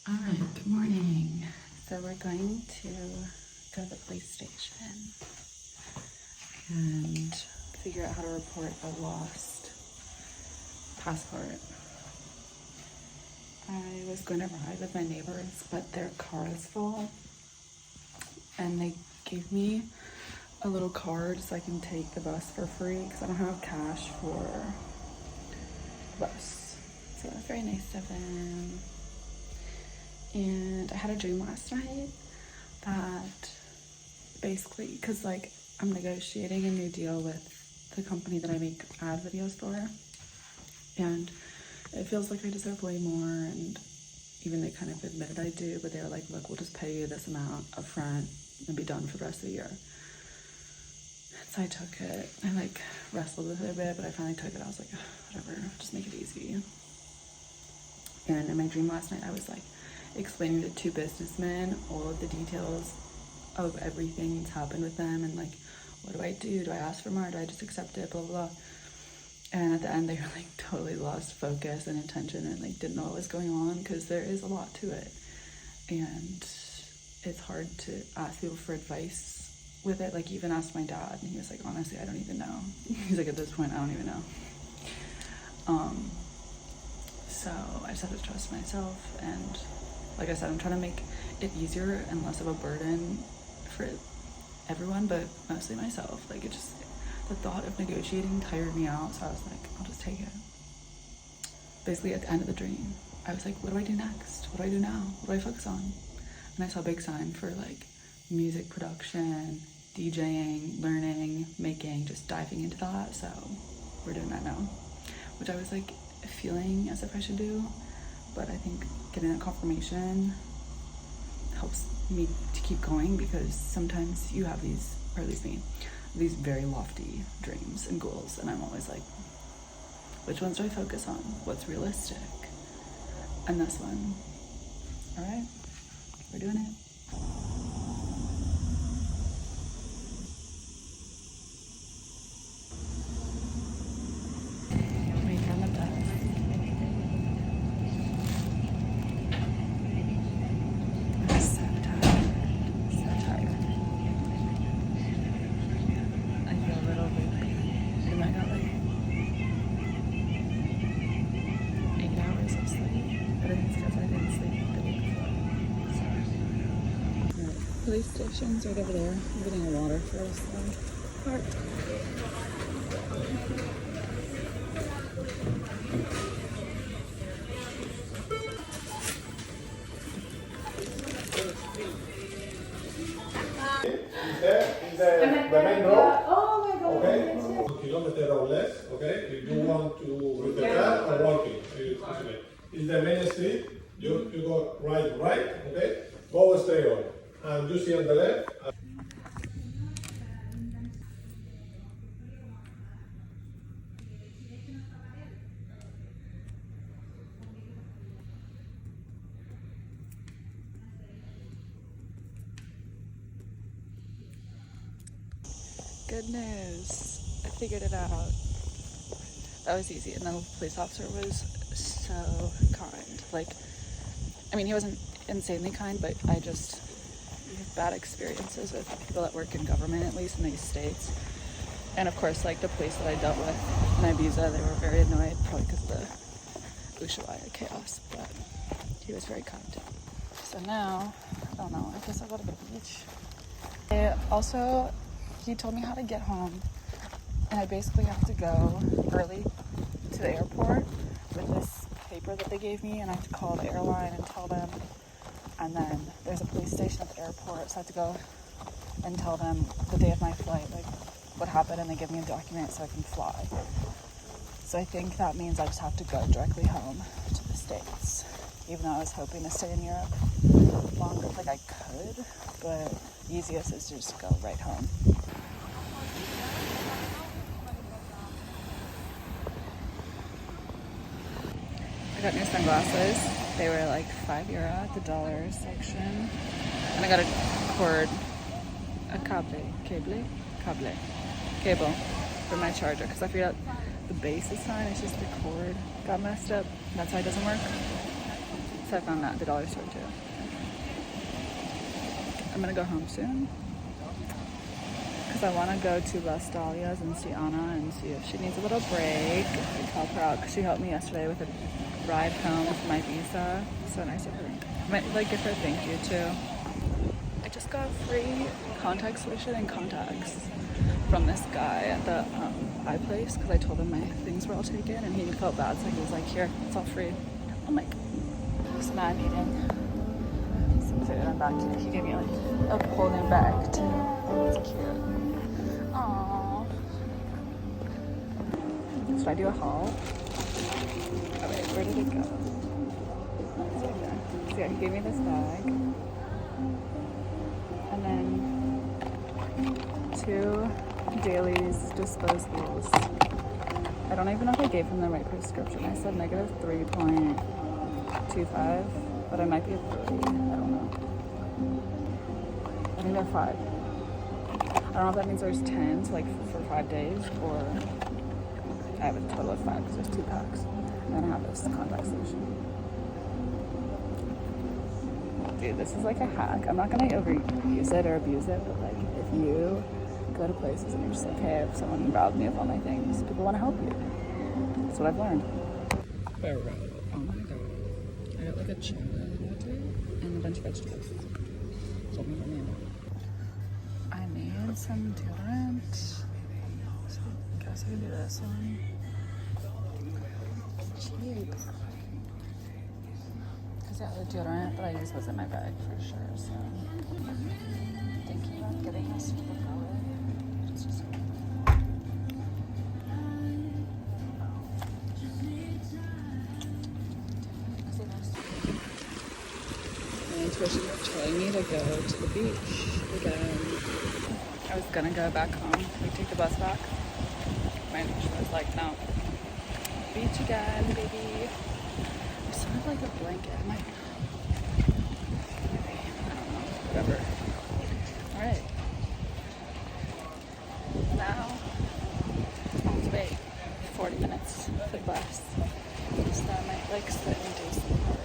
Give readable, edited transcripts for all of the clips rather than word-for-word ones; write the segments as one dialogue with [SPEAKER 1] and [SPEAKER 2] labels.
[SPEAKER 1] Alright, good morning. So we're going to go to the police station and figure out how to report a lost passport. I was going to ride with my neighbors, but their car is full, and they gave me a little card so I can take the bus for free because I don't have cash for the bus. So that's very nice of them. And I had a dream last night that basically, because like I'm negotiating a new deal with the company that I make ad videos for, and it feels like I deserve way more, and even they kind of admitted I do, but they were like, look, we'll just pay you this amount up front and be done for the rest of the year. So I took it. I like wrestled with it a bit, but I finally took it. I was like, whatever, just make it easy. And in my dream last night, I was like explaining to two businessmen all of the details of everything that's happened with them, and like, what do I do? Do I ask for more? Do I just accept it? Blah, blah, blah. And at the end, they were like totally lost focus and attention and like didn't know what was going on, because there is a lot to it. And it's hard to ask people for advice with it. Like, even asked my dad, and he was like, honestly, I don't even know. He's like, at this point, I don't even know. So I just have to trust myself, and like I said, I'm trying to make it easier and less of a burden for everyone, but mostly myself. Like, it just, the thought of negotiating tired me out, so I was like, I'll just take it. Basically, at the end of the dream, I was like, what do I do next? What do I do now? What do I focus on? And I saw a big sign for like music production, DJing, learning, making, just diving into that. So we're doing that now, which I was like feeling as if I should do, but I think getting that confirmation helps me to keep going, because sometimes you have these, or at least me, these very lofty dreams and goals, and I'm always like, which ones do I focus on? What's realistic? And this one, all right, we're doing it. Police station's right over there. I'm getting a water first though. Park.
[SPEAKER 2] Is the main road. Oh my God. Okay. 1 kilometer or less. Okay. If you want to with the car or walking, it's the main street. You go right. Okay. Go straight on, and you see on the left.
[SPEAKER 1] Good news. I figured it out. That was easy, and the police officer was so kind. Like, I mean, he wasn't insanely kind, but I just have bad experiences with people that work in government, at least in these states. And of course, like the police that I dealt with in Ibiza, they were very annoyed, probably because of the Ushuaia chaos, but he was very kind. So now, I don't know, I guess I'll go to the beach. He told me how to get home, and I basically have to go early to the airport with this paper that they gave me, and I have to call the airline and tell them, and then there's a police station at the airport, so I have to go and tell them the day of my flight, like what happened, and they give me a document so I can fly. So I think that means I just have to go directly home to the States, even though I was hoping to stay in Europe longer. Like, I could, but easiest is to just go right home. I got new sunglasses. They were like €5 at the dollar section. And I got a cord, a cable for my charger, because I figured out the base is fine, it's just the cord got messed up. That's why it doesn't work. So I found that at the dollar store too. I'm gonna go home soon because I want to go to Las Dahlias and see Anna and see if she needs a little break. Help her out because she helped me yesterday with a ride home from Ibiza. So nice of her. I might like give her a thank you too. I just got free contact solution and contacts from this guy at the eye place because I told him my things were all taken and he felt bad, so he was like, here, it's all free. I'm like, so now I'm eating some food. I'm back here. He gave me like a whole new bag too. It's cute. Aww. Should I do a haul? Oh wait, where did it go? It's right there. So yeah, he gave me this bag. And then 2 Dailies disposables. I don't even know if I gave him the right prescription. I said negative 3.25, but I might be at 30. I don't know. I think they're 5. I don't know if that means there's 10, so like for 5 days, or I have a total of 5 because there's 2 packs. And then I have this contact solution. Dude, this is like a hack. I'm not gonna overuse it or abuse it, but like if you go to places and you're just like, hey, if someone robbed me of all my things, people want to help you. That's what I've learned. Ferrero. Oh my god. I got like a chocolate latte and a bunch of vegetables. Told me my name. I need some deodorant. So I guess I can do this one. It's cheap. Because yeah, the deodorant that I used was in my bag for sure, so I'm thinking about getting this for the belly. My intuition was telling me to go to the beach again. I was gonna go back home, like take the bus back. My intuition was like, no. Beach again, baby. I still have like a blanket. I don't know, whatever. Alright. Now, let's wait 40 minutes for the bus. So I might like sit and do some art.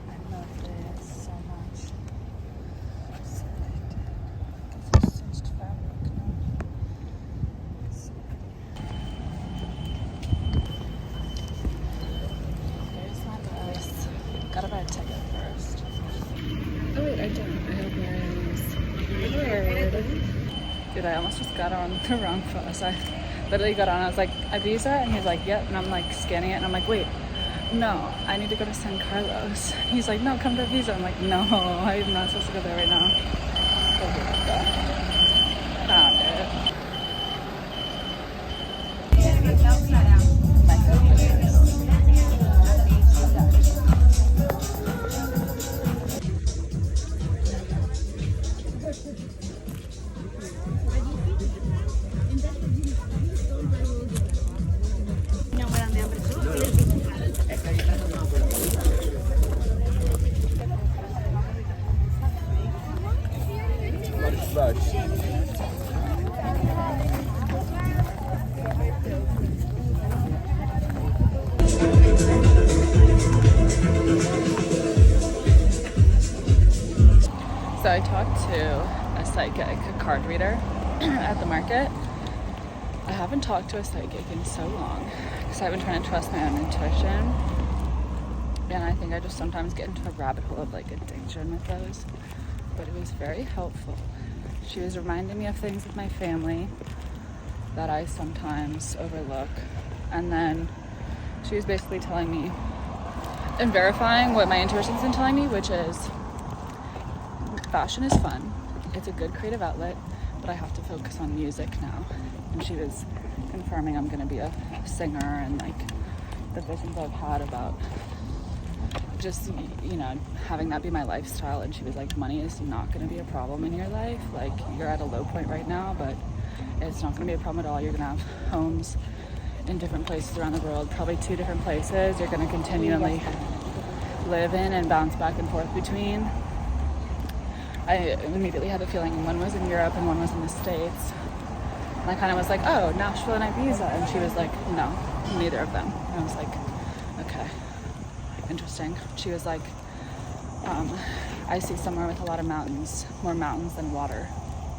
[SPEAKER 1] I love this so much. So addicted. It's just fabric now. There's my bus. Gotta buy a ticket first. Oh wait, I don't. I have my card. Dude, I almost just got on the wrong bus. I literally got on. I was like, Ibiza? And he's like, yep. And I'm like scanning it. And I'm like, wait, no, I need to go to San Carlos. He's like, no, come to Ibiza. I'm like, no, I'm not supposed to go there right now. Found it. My favorite. So I talked to a psychic, a card reader at the market. I haven't talked to a psychic in so long because I've been trying to trust my own intuition. And I think I just sometimes get into a rabbit hole of like addiction with those. But it was very helpful. She was reminding me of things with my family that I sometimes overlook. And then she was basically telling me and verifying what my intuition's been telling me, which is fashion is fun. It's a good creative outlet, but I have to focus on music now. And she was confirming I'm gonna be a singer and like the visions I've had about just, you know, having that be my lifestyle. And she was like, money is not gonna be a problem in your life. Like, you're at a low point right now, but it's not gonna be a problem at all. You're gonna have homes in different places around the world, probably 2 different places you're gonna continually live in and bounce back and forth between. I immediately had the feeling one was in Europe and one was in the States. And I kind of was like, oh, Nashville and Ibiza. And she was like, no, neither of them. And I was like, okay, interesting. She was like, I see somewhere with a lot of mountains, more mountains than water.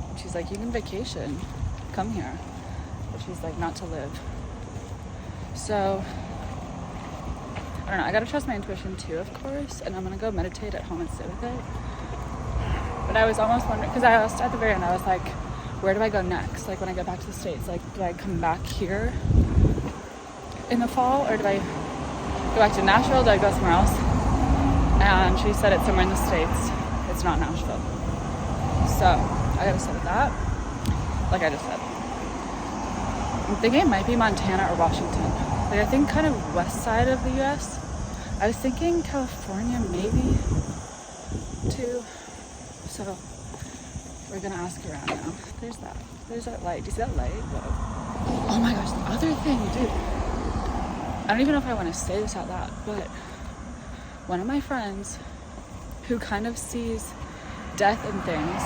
[SPEAKER 1] And she's like, you can vacation, come here. But she's like, not to live. So, I don't know, I gotta trust my intuition too, of course. And I'm gonna go meditate at home and sit with it. But I was almost wondering, because I asked at the very end, I was like, where do I go next? Like when I get back to the States, like do I come back here in the fall, or do I go back to Nashville? Do I go somewhere else? And she said it's somewhere in the States. It's not Nashville. So I gotta sit with that. Like I just said, I'm thinking it might be Montana or Washington. Like I think kind of west side of the US. I was thinking California maybe too. So we're gonna ask around now. There's that light. Do you see that light? Whoa. Oh my gosh, the other thing, dude. I don't even know if I want to say this out loud, but one of my friends who kind of sees death and things